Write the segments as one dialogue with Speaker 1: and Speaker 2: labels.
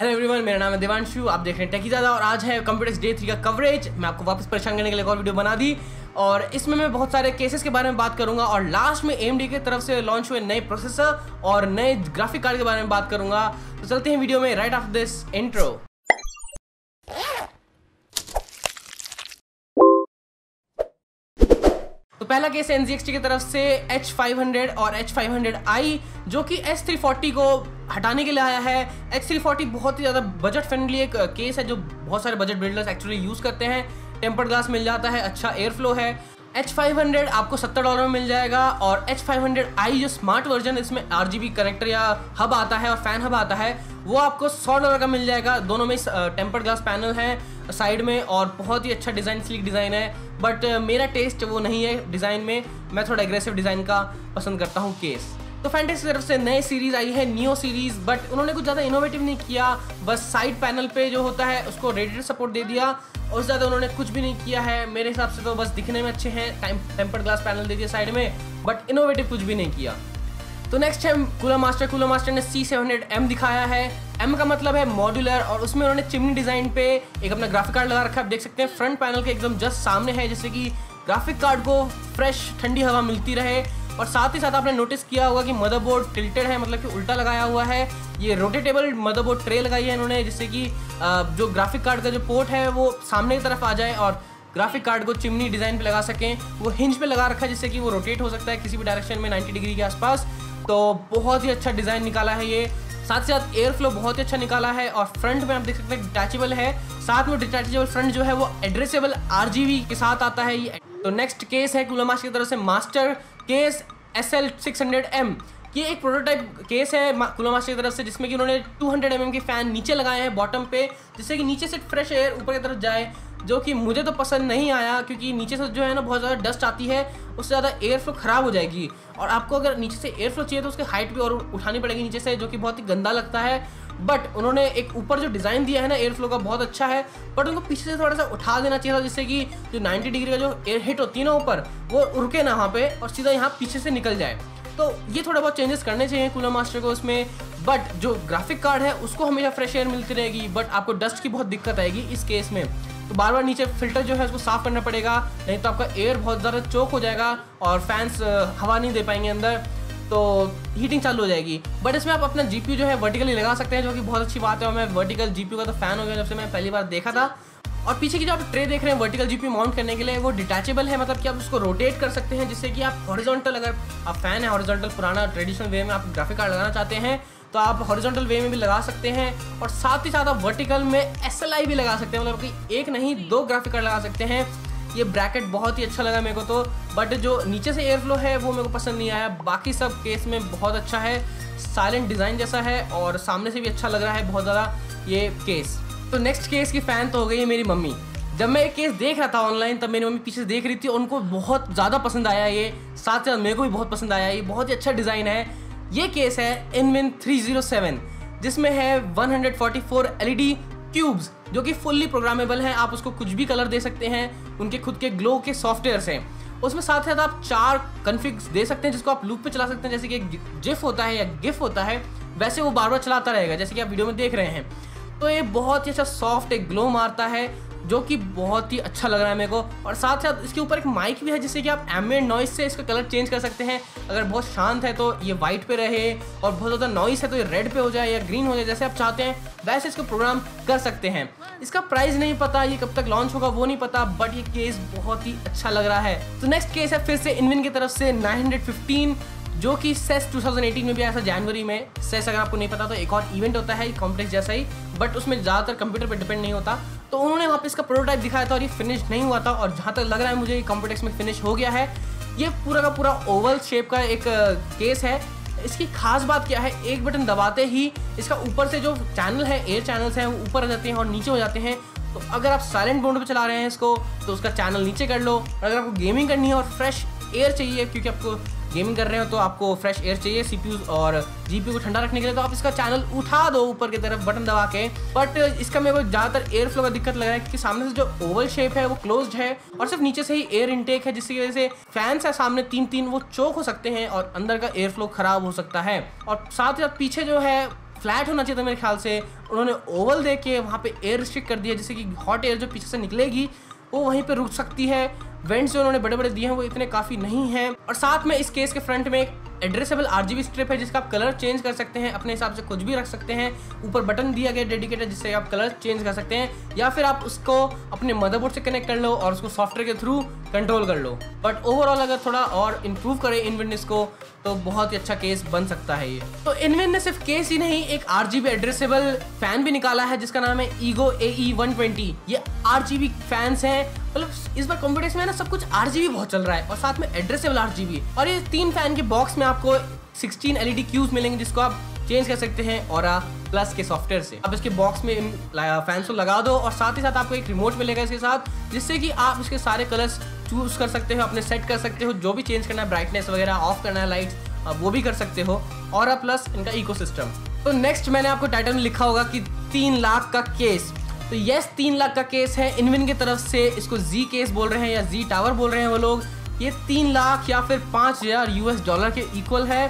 Speaker 1: Hello everyone, मेरा नाम है देवांशु। आप देख रहे हैं टेकी ज़्यादा और आज है कंप्यूटर्स डे 3 का कवरेज। मैं आपको वापस परेशान करने के लिए एक और वीडियो बना दी और इसमें मैं बहुत सारे केसेस के बारे में बात करूंगा और लास्ट में AMD की तरफ से लॉन्च हुए नए प्रोसेसर और नए ग्राफिक कार्ड के बारे में बात करूंगा। तो चलते हैं वीडियो में राइट आफ्टर दिस इंट्रो। तो पहला केस है NZXT की तरफ से H500 और H500i जो कि S340 को हटाने के लिए आया है। H340 बहुत ही ज़्यादा बजट फ्रेंडली एक केस है जो बहुत सारे बजट बिल्डर्स एक्चुअली यूज़ करते हैं। टेम्पर्ड ग्लास मिल जाता है, अच्छा एयर फ्लो है। H500 आपको $70 में मिल जाएगा और H500i जो स्मार्ट वर्जन, इसमें RGB कनेक्टर या हब आता है और फैन हब आता है, वो आपको $100 का मिल जाएगा। दोनों में टेम्पर्ड ग्लास पैनल है साइड में और बहुत ही अच्छा डिज़ाइन, स्लीक डिज़ाइन है। बट मेरा टेस्ट वो नहीं है डिज़ाइन में, मैं थोड़ा एग्रेसिव डिज़ाइन का पसंद करता हूँ केस। तो फैंटेसी की तरफ से नई सीरीज़ आई है नियो सीरीज़, बट उन्होंने कुछ ज़्यादा इनोवेटिव नहीं किया। बस साइड पैनल पे जो होता है उसको रेडिएटर सपोर्ट दे दिया और ज़्यादा उन्होंने कुछ भी नहीं किया है। मेरे हिसाब से तो बस दिखने में अच्छे हैं, टेम्पर्ड ग्लास पैनल दे दिया साइड में, बट इनोवेटिव कुछ भी नहीं किया। तो नेक्स्ट है कूलर मास्टर। कूलर मास्टर ने C700M दिखाया है। M का मतलब है मॉड्यूलर और उसमें उन्होंने चिमनी डिज़ाइन पे एक अपना ग्राफिक कार्ड लगा रखा है। आप देख सकते हैं फ्रंट पैनल के एकदम जस्ट सामने है, जिससे कि ग्राफिक कार्ड को फ्रेश ठंडी हवा मिलती रहे। और साथ ही साथ आपने नोटिस किया होगा कि मदरबोर्ड टिल्टेड है, मतलब कि उल्टा लगाया हुआ है। ये रोटेटेबल मदरबोर्ड ट्रे लगाई है इन्होंने, जिससे कि जो ग्राफिक कार्ड का जो पोर्ट है वो सामने की तरफ आ जाए और ग्राफिक कार्ड को चिमनी डिज़ाइन पे लगा सकें। वो हिंज पे लगा रखा है जिससे कि वो रोटेट हो सकता है किसी भी डायरेक्शन में 90 डिग्री के आसपास। तो बहुत ही अच्छा डिज़ाइन निकाला है ये। साथ ही साथ एयर फ्लो बहुत ही अच्छा निकाला है और फ्रंट में आप देख सकते हैं डिटैचेबल है। साथ में डिटैचेबल फ्रंट जो है वो एड्रेसेबल RGB के साथ आता है ये। तो नेक्स्ट केस है कूलर मास्टर की तरफ से मास्टर केस SL600M। ये एक प्रोटोटाइप केस है कूलर मास्टर की तरफ से, जिसमें कि उन्होंने 200 mm के फ़ैन नीचे लगाए हैं बॉटम पे, जिससे कि नीचे से फ्रेश एयर ऊपर की तरफ जाए, जो कि मुझे तो पसंद नहीं आया क्योंकि नीचे से जो है ना बहुत ज़्यादा डस्ट आती है, उससे ज़्यादा एयर फ्लो ख़राब हो जाएगी। और आपको अगर नीचे से एयर फ्लो चाहिए तो उसकी हाइट भी और उठानी पड़ेगी नीचे से, जो कि बहुत ही गंदा लगता है। बट उन्होंने एक ऊपर जो डिज़ाइन दिया है ना एयर फ्लो का, बहुत अच्छा है। बट उनको पीछे से थोड़ा सा उठा देना चाहिए था, जिससे कि जो 90 डिग्री का जो एयर हिट होती है ना ऊपर, वो रुके ना वहाँ पे और सीधा यहाँ पीछे से निकल जाए। तो ये थोड़ा बहुत चेंजेस करने चाहिए कूलर मास्टर को उसमें। बट जो ग्राफिक कार्ड है उसको हमेशा फ्रेश एयर मिलती रहेगी, बट आपको डस्ट की बहुत दिक्कत आएगी इस केस में। तो बार बार नीचे फिल्टर जो है उसको साफ़ करना पड़ेगा, नहीं तो आपका एयर बहुत ज़्यादा चोक हो जाएगा और फैंस हवा नहीं दे पाएंगे अंदर, तो हीटिंग चालू हो जाएगी। बट इसमें आप अपना GPU जो है वर्टिकली लगा सकते हैं, जो कि बहुत अच्छी बात है। और मैं वर्टिकल GPU का तो फ़ैन हो गया जब से मैं पहली बार देखा था। और पीछे की जो आप ट्रे देख रहे हैं वर्टिकल GPU माउंट करने के लिए, वो डिटैचेबल है, मतलब कि आप उसको रोटेट कर सकते हैं, जिससे कि आप हॉरिजॉन्टल, अगर आप फ़ैन है हॉरिजॉन्टल पुराना ट्रेडिशनल वे में आप ग्राफिक कार्ड लगाना चाहते हैं तो आप हॉरिजॉन्टल वे में भी लगा सकते हैं। और साथ ही साथ आप वर्टिकल में SLI भी लगा सकते हैं, मतलब कि एक नहीं 2 ग्राफिक कार्ड लगा सकते हैं। ये ब्रैकेट बहुत ही अच्छा लगा मेरे को तो, बट जो नीचे से एयर फ्लो है वो मेरे को पसंद नहीं आया। बाकी सब केस में बहुत अच्छा है, साइलेंट डिज़ाइन जैसा है और सामने से भी अच्छा लग रहा है बहुत ज़्यादा ये केस। तो नेक्स्ट केस की फ़ैन तो हो गई है मेरी मम्मी। जब मैं एक केस देख रहा था ऑनलाइन तब मेरी मम्मी पीछे से देख रही थी, उनको बहुत ज़्यादा पसंद आया ये। साथ साथ मेरे को भी बहुत पसंद आया, ये बहुत ही अच्छा डिज़ाइन है। ये केस है Inwin 307, जिसमें है 144 LED क्यूब्स जो कि फुल्ली प्रोग्रामेबल हैं। आप उसको कुछ भी कलर दे सकते हैं, उनके खुद के ग्लो के सॉफ्टवेयर्स हैं। उसमें साथ साथ आप 4 कन्फिग्स दे सकते हैं जिसको आप लूप पे चला सकते हैं, जैसे कि एक जिफ होता है या गिफ होता है, वैसे वो बार बार चलाता रहेगा जैसे कि आप वीडियो में देख रहे हैं। तो ये बहुत ही अच्छा सॉफ्ट एक ग्लो मारता है, जो कि बहुत ही अच्छा लग रहा है मेरे को। और साथ साथ इसके ऊपर एक माइक भी है, जिससे कि आप एम्बिएंट नॉइस से इसका कलर चेंज कर सकते हैं। अगर बहुत शांत है तो ये वाइट पे रहे और बहुत ज़्यादा नॉइस है तो ये रेड पे हो जाए या ग्रीन हो जाए, जैसे आप चाहते हैं वैसे इसको प्रोग्राम कर सकते हैं। इसका प्राइस नहीं पता, ये कब तक लॉन्च होगा वो नहीं पता, बट ये केस बहुत ही अच्छा लग रहा है। तो नेक्स्ट केस है फिर से Inwin की तरफ से 915, जो कि CES 2018 में भी आया था जनवरी में। CES अगर आपको नहीं पता तो एक और इवेंट होता है कॉम्प्लेक्स जैसा ही, बट उसमें ज़्यादातर कंप्यूटर पर डिपेंड नहीं होता। तो उन्होंने वहाँ पे इसका प्रोटोटाइप दिखाया था और ये फिनिश नहीं हुआ था, और जहाँ तक लग रहा है मुझे ये कॉम्प्लेक्स में फिनिश हो गया है। ये पूरा का पूरा ओवल शेप का एक केस है। इसकी खास बात क्या है, एक बटन दबाते ही इसका ऊपर से जो चैनल है, एयर चैनल्स हैं, वो ऊपर आ जाते हैं और नीचे हो जाते हैं। तो अगर आप साइलेंट मोड पे चला रहे हैं इसको तो उसका चैनल नीचे कर लो, और अगर आपको गेमिंग करनी है और फ्रेश एयर चाहिए, क्योंकि आपको गेमिंग कर रहे हो तो आपको फ्रेश एयर चाहिए CPU और GPU को ठंडा रखने के लिए, तो आप इसका चैनल उठा दो ऊपर की तरफ बटन दबा के। बट इसका मेरे को ज़्यादातर एयर फ्लो का दिक्कत लग रहा है, क्योंकि सामने से जो ओवल शेप है वो क्लोज्ड है और सिर्फ नीचे से ही एयर इनटेक है, जिसकी वजह से फैंस है सामने 3 वो चोक हो सकते हैं और अंदर का एयर फ्लो खराब हो सकता है। और साथ ही साथ पीछे जो है फ्लैट होना चाहिए था मेरे ख्याल से, उन्होंने ओवल दे के वहाँ पे एयर रिस्ट्रिक्ट कर दिया, जैसे कि हॉट एयर जो पीछे से निकलेगी वो वहीं पे रुक सकती है। वेंट्स जो उन्होंने बड़े बड़े दिए हैं वो इतने काफ़ी नहीं हैं। और साथ में इस केस के फ्रंट में एक एड्रेसेबल RGB स्ट्रिप है जिसका आप कलर चेंज कर सकते हैं, अपने हिसाब से कुछ भी रख सकते हैं। ऊपर बटन दिया गया डेडिकेटेड जिससे आप कलर चेंज कर सकते हैं, या फिर आप उसको अपने मदरबोर्ड से कनेक्ट कर लो और उसको सॉफ्टवेयर के थ्रू कंट्रोल कर लो। बट ओवरऑल अगर थोड़ा और इम्प्रूव करें इनविन को तो बहुत ही अच्छा केस बन सकता है ये। तो इनविन ने सिर्फ केस ही नहीं, एक RGB एड्रेसेबल फैन भी निकाला है जिसका नाम है ईगो AE120। ये RGB फैंस हैं, मतलब इस बार कॉम्पिटिशन में ना सब कुछ RGB बहुत चल रहा है और साथ में एड्रेसेबल RGB। और ये 3 फैन के बॉक्स में आपको 16 LED क्यूज मिलेंगे जिसको आप चेंज कर सकते हैं ऑरा प्लस के सॉफ्टवेयर से। आप इसके बॉक्स में फैंस को लगा दो और साथ ही साथ आपको एक रिमोट मिलेगा इसके साथ, जिससे कि आप इसके सारे कलर्स चूज कर सकते हो, अपने सेट कर सकते हो, जो भी चेंज करना है, ब्राइटनेस वगैरह ऑफ करना है, लाइट्स, आप वो भी कर सकते हो। ऑरा प्लस इनका इकोसिस्टम। तो नेक्स्ट मैंने आपको टाइटल में लिखा होगा कि 3 लाख का केस। तो यस 3 लाख का केस है इनविन की तरफ से, इसको जी केस बोल रहे हैं या जी टावर बोल रहे हैं वो लोग। ये 3 लाख या फिर $5,000 US के इक्वल है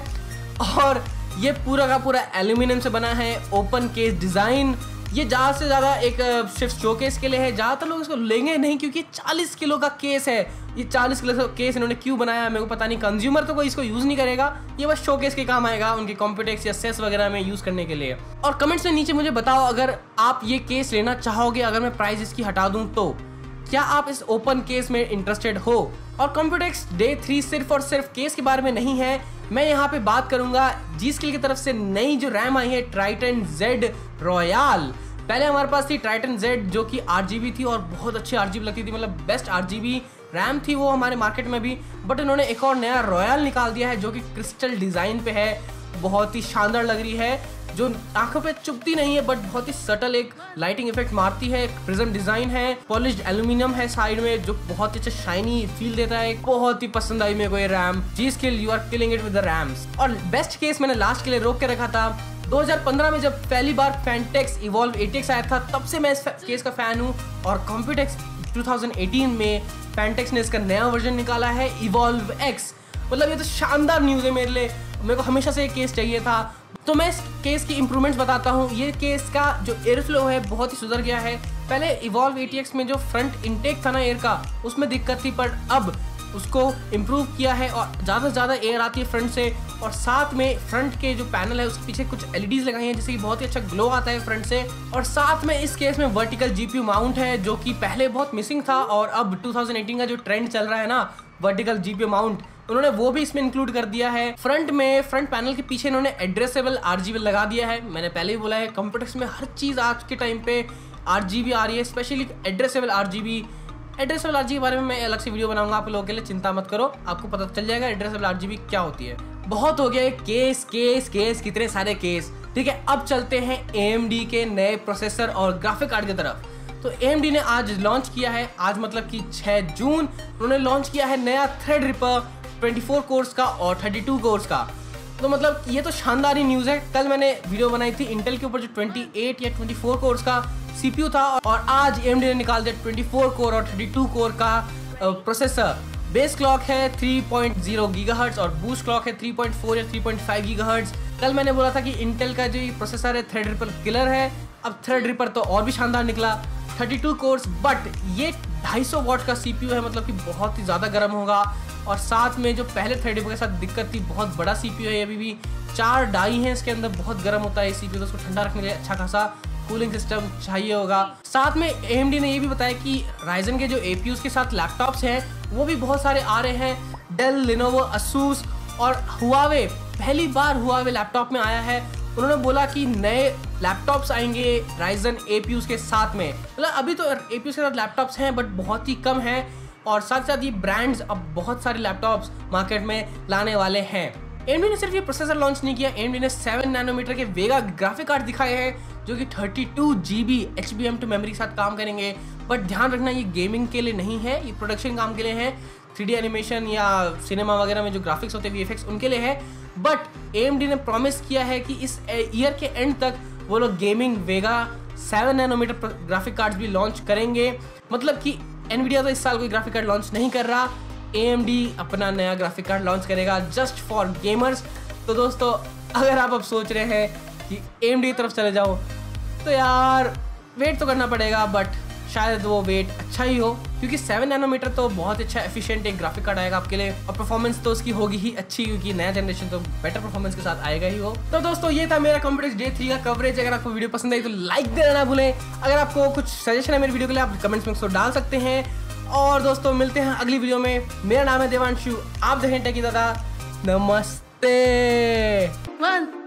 Speaker 1: और ये पूरा का पूरा एल्यूमिनियम से बना है, ओपन केस डिज़ाइन। ये ज़्यादा से ज़्यादा एक सिर्फ शोकेस के लिए है, ज़्यादातर लोग इसको लेंगे नहीं क्योंकि 40 किलो का केस है। ये 40 किलो का केस इन्होंने क्यों बनाया मेरे को पता नहीं, कंज्यूमर तो कोई इसको यूज़ नहीं करेगा, ये बस शोकेस के काम आएगा उनके कॉम्पिटेक्स या सेस वगैरह में यूज़ करने के लिए। और कमेंट्स में नीचे मुझे बताओ अगर आप ये केस लेना चाहोगे, अगर मैं प्राइस इसकी हटा दूँ तो क्या आप इस ओपन केस में इंटरेस्टेड हो। और कॉम्पिटेक्स डे 3 सिर्फ और सिर्फ केस के बारे में नहीं है, मैं यहाँ पे बात करूंगा G-Skill की तरफ से नई जो रैम आई है ट्राइटन Z रॉयल। पहले हमारे पास थी ट्राइटन Z जो कि RGB थी और बहुत अच्छी RGB लगती थी, मतलब बेस्ट RGB रैम थी वो हमारे मार्केट में भी। बट इन्होंने एक और नया रॉयल निकाल दिया है जो कि क्रिस्टल डिज़ाइन पे है, बहुत ही शानदार लग रही है, जो आंखों पे चुभती नहीं है बट बहुत ही सटल एक लाइटिंग इफेक्ट मारती है। प्रिज्म डिजाइन है, पॉलिश्ड एल्यूमिनियम है साइड में जो बहुत ही अच्छा शाइनी फील देता है। बहुत ही पसंद आई मेरे को ये RAM. G-Skill you are killing it with the RAMs. और बेस्ट केस मैंने लास्ट के लिए रोक के रखा था 2015 में जब पहली बार फैंटेक्स इवॉल्व ATX आया था, तब से मैं इस केस का फैन हूँ। और कॉम्पिटेक्स 2018 में फैंटेक्स ने इसका नया वर्जन निकाला है इवॉल्व X। मतलब ये तो शानदार न्यूज़ है मेरे लिए, मेरे को हमेशा से एक केस चाहिए था। तो मैं इस केस की इंप्रूवमेंट्स बताता हूँ। ये केस का जो एयर फ्लो है बहुत ही सुधर गया है। पहले इवॉल्व ATX में जो फ्रंट इनटेक था ना एयर का, उसमें दिक्कत थी, पर अब उसको इम्प्रूव किया है और ज़्यादा से ज़्यादा एयर आती है फ्रंट से। और साथ में फ्रंट के जो पैनल है उसके पीछे कुछ LEDs लगाई हैं जिससे कि बहुत ही अच्छा ग्लो आता है फ्रंट से। और साथ में इस केस में वर्टिकल GPU माउंट है जो कि पहले बहुत मिसिंग था और अब 2018 का जो ट्रेंड चल रहा है ना वर्टिकल GPU माउंट, उन्होंने वो भी इसमें इंक्लूड कर दिया है। फ्रंट पैनल के पीछे इन्होंने एड्रेसेबल RGB लगा दिया है। मैंने पहले ही बोला है कॉम्पिटेक्स में हर चीज़ आज के टाइम पे RGB आ रही है, स्पेशली एड्रेसेबल RGB के बारे में मैं अलग से वीडियो बनाऊंगा आप लोगों के लिए, चिंता मत करो, आपको पता चल जाएगा एड्रेसेबल RGB क्या होती है। बहुत हो गया केस केस केस, कितने सारे केस। ठीक है, अब चलते हैं AMD के नए प्रोसेसर और ग्राफिक कार्ड की तरफ। तो AMD ने आज लॉन्च किया है, आज मतलब कि 6 जून, उन्होंने लॉन्च किया है नया थ्रेडरिपर 24 कोर्स का और 32 कोर्स का। तो मतलब ये तो शानदार ही न्यूज़ है। कल मैंने वीडियो बनाई थी इंटेल के ऊपर जो 28 या 24 कोर्स का CPU था, और आज AMD ने निकाल दिया 24 कोर और 32 कोर का प्रोसेसर। बेस क्लॉक है 3.0 गीगाहर्ट्ज और बूस्ट क्लॉक है 3.4 या 3.5 गीगाहर्ट्ज। कल मैंने बोला था कि इंटेल का जो ये प्रोसेसर है थ्रेडरिपर किलर है, अब थ्रेडरिपर तो और भी शानदार निकला 32 कोर्स। बट ये 250 वॉट का CPU है, मतलब कि बहुत ही ज़्यादा गर्म होगा। और साथ में जो पहले थ्रेडरिपर के साथ दिक्कत थी, बहुत बड़ा CPU है, अभी भी 4 डाई हैं इसके अंदर, बहुत गर्म होता है CPU, तो उसको ठंडा रखने के लिए अच्छा खासा कूलिंग सिस्टम चाहिए होगा। साथ में AMD ने ये भी बताया कि राइजन के जो APUs के साथ लैपटॉप्स हैं वो भी बहुत सारे आ रहे हैं। डेल, लिनोवो, असूस और हुआवे, पहली बार हुआवे लैपटॉप में आया है। उन्होंने बोला कि नए लैपटॉप्स आएंगे राइजन APUs के साथ में, मतलब अभी तो APUs के साथ लैपटॉप्स हैं बट बहुत ही कम हैं। और साथ साथ ये ब्रांड्स अब बहुत सारे लैपटॉप्स मार्केट में लाने वाले हैं। AMD ने सिर्फ ये प्रोसेसर लॉन्च नहीं किया, AMD ने 7 नैनोमीटर के वेगा ग्राफिक कार्ड दिखाए हैं जो कि 32 GB HBM2 मेमोरी के साथ काम करेंगे। बट ध्यान रखना ये गेमिंग के लिए नहीं है, ये प्रोडक्शन काम के लिए है, 3D एनिमेशन या सिनेमा वगैरह में जो ग्राफिक्स होते हैं VFX उनके लिए है। बट AMD ने प्रॉमिस किया है कि इस ईयर के एंड तक वो लोग गेमिंग वेगा 7 नैनोमीटर ग्राफिक कार्ड्स भी लॉन्च करेंगे। मतलब कि NVIDIA तो इस साल कोई ग्राफिक कार्ड लॉन्च नहीं कर रहा, AMD अपना नया ग्राफिक कार्ड लॉन्च करेगा जस्ट फॉर गेमर्स। तो दोस्तों अगर आप अब सोच रहे हैं कि AMD की तरफ चले जाओ, तो यार वेट तो करना पड़ेगा, बट शायद वो वेट अच्छा ही हो, क्योंकि 7 नैनोमीटर तो बहुत अच्छा एफिशिएंट एक ग्राफिक कार्ड आएगा आपके लिए, और परफॉर्मेंस तो उसकी होगी ही अच्छी, क्योंकि नया जनरेशन तो बेटर परफॉर्मेंस के साथ आएगा ही हो। तो दोस्तों ये था मेरा कंप्यूटर डे 3 का कवरेज। अगर आपको वीडियो पसंद आई तो लाइक देना ना भूलें। अगर आपको कुछ सजेशन है मेरी वीडियो के लिए, आप कमेंट्स में उसको डाल सकते हैं। और दोस्तों मिलते हैं अगली वीडियो में। मेरा नाम है देवांशु, आप देखें टेकी दादा। नमस्ते। 1